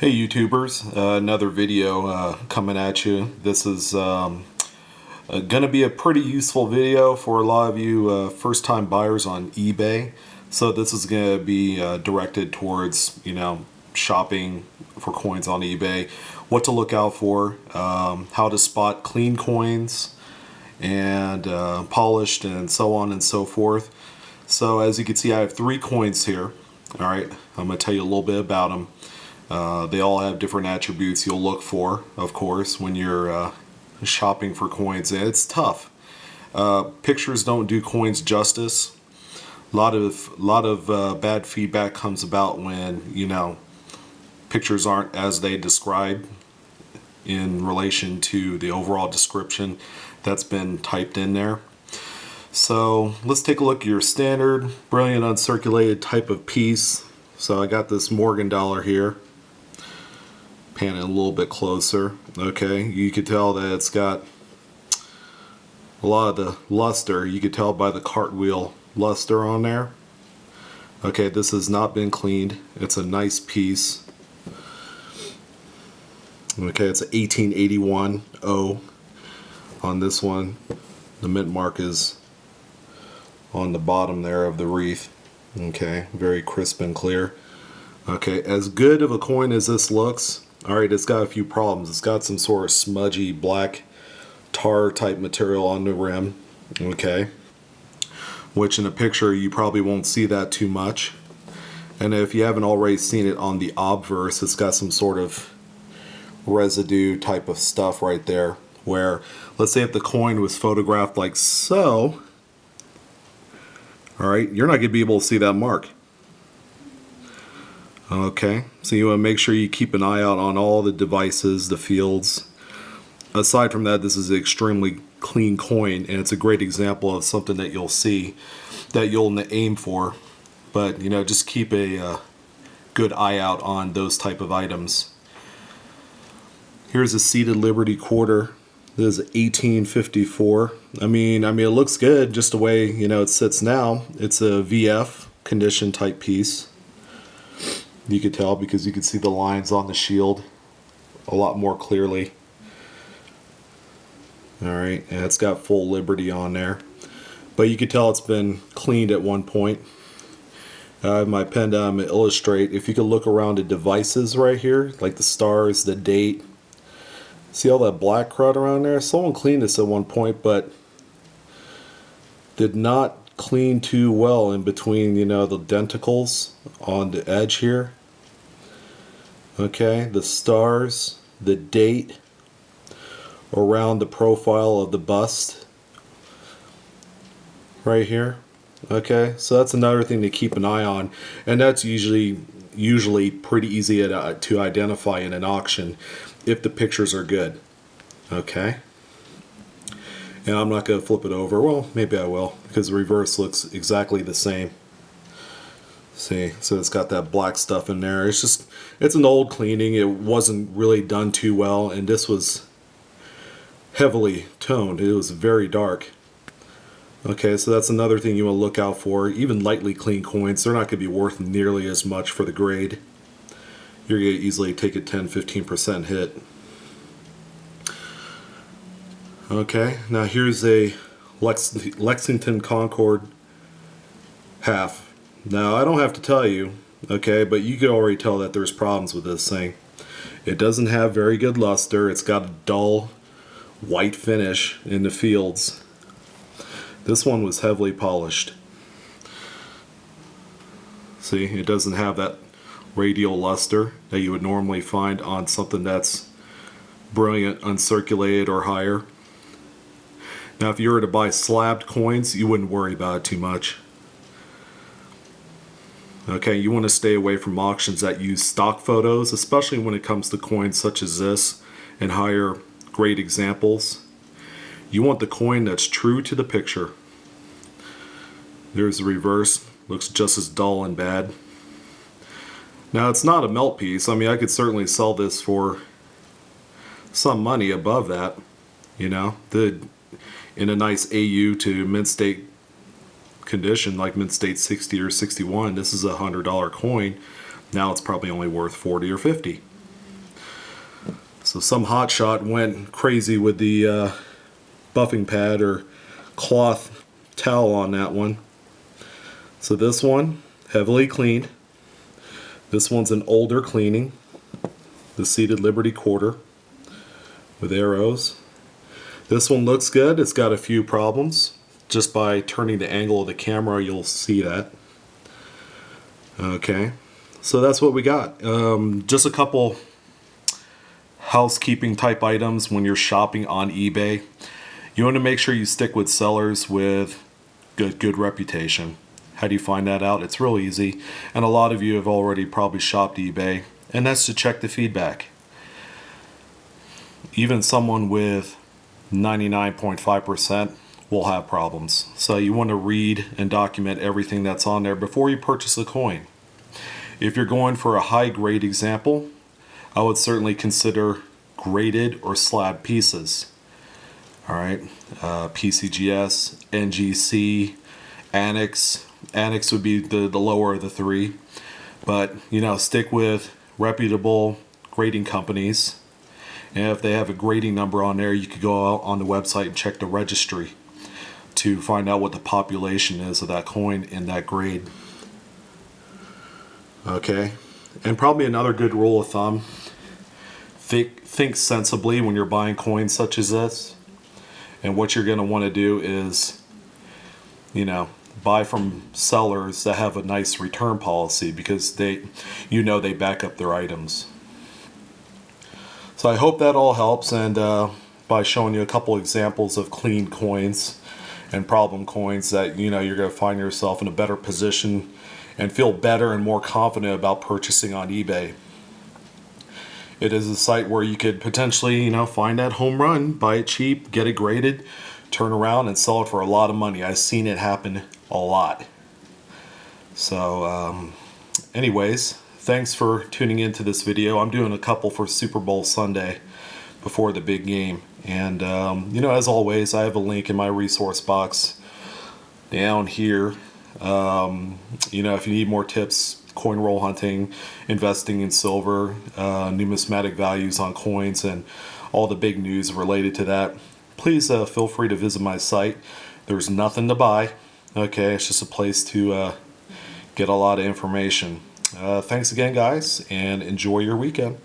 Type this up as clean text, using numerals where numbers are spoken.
Hey YouTubers, another video coming at you. This is going to be a pretty useful video for a lot of you first-time buyers on eBay. So this is going to be directed towards, shopping for coins on eBay, what to look out for, how to spot clean coins and polished and so on and so forth. So as you can see, I have 3 coins here. All right, I'm going to tell you a little bit about them. They all have different attributes you'll look for, of course, when you're shopping for coins. And it's tough. Pictures don't do coins justice. A lot of bad feedback comes about when pictures aren't as they describe in relation to the overall description that's been typed in there. So let's take a look at your standard brilliant uncirculated type of piece. So I got this Morgan dollar here. Pan it a little bit closer. Okay, you could tell that it's got a lot of the luster. You could tell by the cartwheel luster on there. Okay, this has not been cleaned. It's a nice piece. Okay, it's an 1881 O on this one. The mint mark is on the bottom there of the wreath. Okay, very crisp and clear. Okay, as good of a coin as this looks, alright, it's got a few problems. It's got some sort of smudgy black tar type material on the rim. Okay, which in a picture you probably won't see that too much. And if you haven't already seen it on the obverse, it's got some sort of residue type of stuff right there, where let's say if the coin was photographed like so, alright, you're not going to be able to see that mark. Okay, so you want to make sure you keep an eye out on all the devices, the fields. Aside from that, this is an extremely clean coin, and it's a great example of something that you'll see that you'll aim for. But just keep a good eye out on those type of items. Here's a seated Liberty quarter. This is 1854. I mean, it looks good just the way it sits now. It's a VF condition type piece. You could tell because you could see the lines on the shield a lot more clearly. Alright, and it's got full Liberty on there. But you could tell it's been cleaned at one point. I have my pen down to illustrate. If you could look around the devices right here, like the stars, the date. See all that black crud around there? Someone cleaned this at one point, but did not clean too well in between, the denticles on the edge here. Okay, the stars, the date around the profile of the bust right here. Okay, so that's another thing to keep an eye on, and that's usually pretty easy to identify in an auction if the pictures are good. Okay, and I'm not going to flip it over. Well, maybe I will, because the reverse looks exactly the same. See, so it's got that black stuff in there. It's an old cleaning. It wasn't really done too well, and this was heavily toned. It was very dark. Okay, so that's another thing you want to look out for. Even lightly clean coins, they're not going to be worth nearly as much for the grade. You're going to easily take a 10-15% hit. Okay, now here's a Lexington Concord half. Now I don't have to tell you, okay, but you can already tell that there's problems with this thing. It doesn't have very good luster. It's got a dull white finish in the fields. This one was heavily polished. See, it doesn't have that radial luster that you would normally find on something that's brilliant uncirculated or higher. Now if you were to buy slabbed coins, you wouldn't worry about it too much. Okay, you want to stay away from auctions that use stock photos, especially when it comes to coins such as this and higher grade examples. You want the coin that's true to the picture. There's the reverse. Looks just as dull and bad. Now it's not a melt piece. I mean, I could certainly sell this for some money above that. In a nice AU to mint state condition, like mint state 60 or 61, this is a $100 coin. Now it's probably only worth 40 or 50. So some hotshot went crazy with the buffing pad or cloth towel on that one. So this one, heavily cleaned. This one's an older cleaning. The Seated Liberty quarter with arrows. This one looks good. It's got a few problems. Just by turning the angle of the camera, you'll see that. Okay, so that's what we got. Just a couple housekeeping type items when you're shopping on eBay. You want to make sure you stick with sellers with good reputation. How do you find that out? It's real easy, and a lot of you have already probably shopped eBay, and that's to check the feedback. Even someone with 99.5% will have problems. So you want to read and document everything that's on there before you purchase a coin. If you're going for a high grade example, I would certainly consider graded or slab pieces. Alright, PCGS, NGC, Annex. Annex would be the lower of the three. But, stick with reputable grading companies. And if they have a grading number on there, you could go out on the website and check the registry to find out what the population is of that coin in that grade. Okay, and probably another good rule of thumb, think sensibly when you're buying coins such as this. And what you're going to want to do is, buy from sellers that have a nice return policy, because they back up their items. So I hope that all helps, and by showing you a couple examples of clean coins and problem coins, that you're going to find yourself in a better position and feel better and more confident about purchasing on eBay. It is a site where you could potentially, find that home run, buy it cheap, get it graded, turn around and sell it for a lot of money. I've seen it happen a lot. So, anyways, thanks for tuning into this video. I'm doing a couple for Super Bowl Sunday before the big game. And, as always, I have a link in my resource box down here. If you need more tips, coin roll hunting, investing in silver, numismatic values on coins, and all the big news related to that, please feel free to visit my site. There's nothing to buy. Okay, it's just a place to get a lot of information. Thanks again, guys, and enjoy your weekend.